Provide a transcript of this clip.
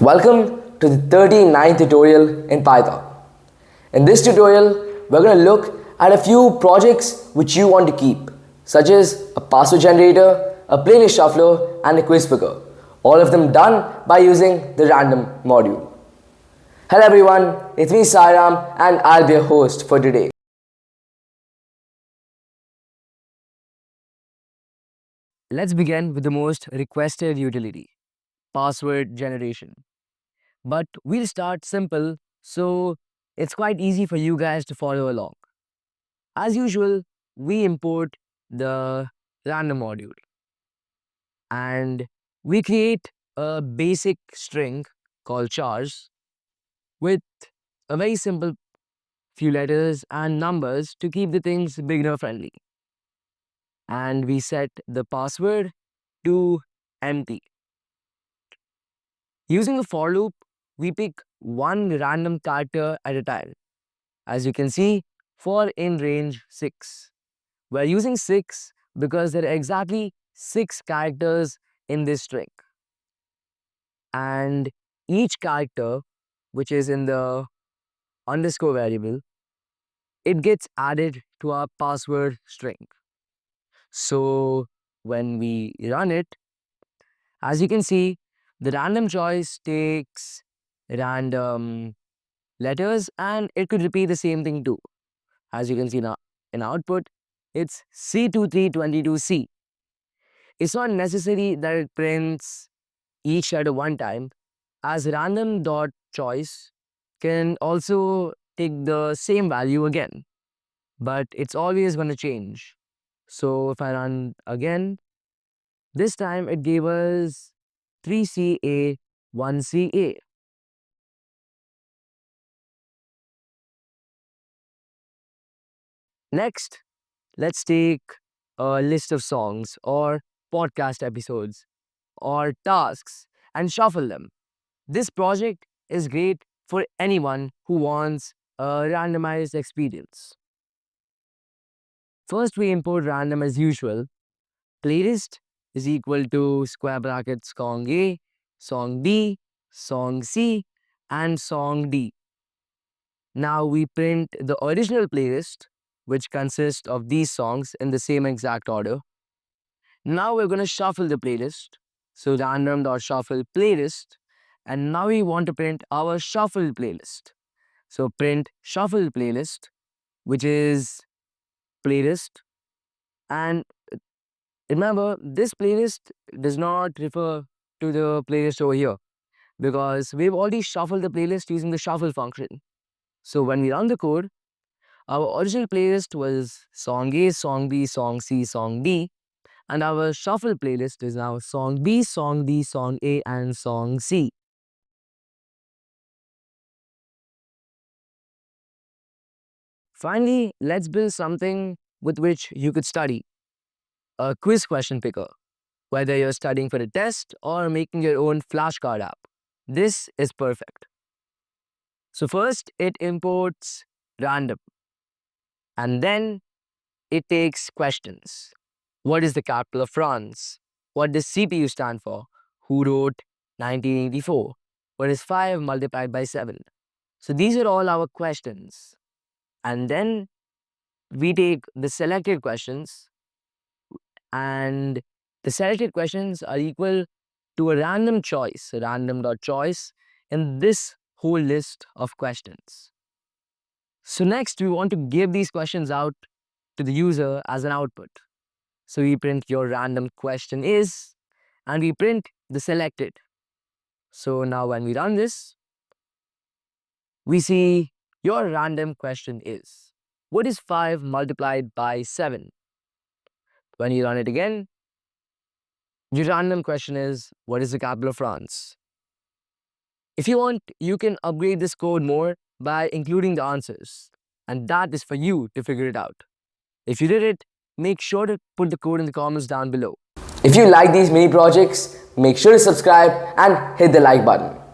Welcome to the 39th tutorial in Python. In this tutorial, we're going to look at a few projects which you want to keep, such as a password generator, a playlist shuffler, and a quiz picker. All of them done by using the random module. Hello everyone, it's me Sairam and I'll be your host for today. Let's begin with the most requested utility, password generation. But we'll start simple so it's quite easy for you guys to follow along. As usual, we import the random module and we create a basic string called chars with a very simple few letters and numbers to keep the things beginner friendly. And we set the password to empty. Using a for loop, we pick one random character at a time. As you can see, for in range 6. We're using 6 because there are exactly 6 characters in this string. And each character, which is in the underscore variable, it gets added to our password string. So when we run it, as you can see, the random choice takes random letters and it could repeat the same thing too. As you can see now in output, it's C2322C. It's not necessary that it prints each letter one time, as random dot choice can also take the same value again, but it's always going to change. So if I run again, this time it gave us 3CA, 1CA. Next, let's take a list of songs or podcast episodes or tasks and shuffle them. This project is great for anyone who wants a randomized experience. First, we import random as usual. Playlist is equal to square brackets song A, song B, song C, and song D. Now we print the original playlist, which consists of these songs in the same exact order. Now we're going to shuffle the playlist. So random.shuffle playlist. And now we want to print our shuffle playlist. So print shuffle playlist, which is playlist. And remember, this playlist does not refer to the playlist over here because we've already shuffled the playlist using the shuffle function. So when we run the code, our original playlist was song A, song B, song C, song D. And our shuffle playlist is now song B, song D, song A, and song C. Finally, let's build something with which you could study, a quiz question picker, whether you're studying for a test or making your own flashcard app. This is perfect. So first, it imports random, and then it takes questions. What is the capital of France? What does CPU stand for? Who wrote 1984? What is 5 multiplied by 7? So these are all our questions. And then we take the selected questions, and the selected questions are equal to a random choice, random.choice, in this whole list of questions. So next, we want to give these questions out to the user as an output. So we print your random question is, and we print the selected. So now when we run this, we see your random question is, what is 5 multiplied by 7? When you run it again, your random question is, what is the capital of France? If you want, you can upgrade this code more by including the answers. And that is for you to figure it out. If you did it, make sure to put the code in the comments down below. If you like these mini projects, make sure to subscribe and hit the like button.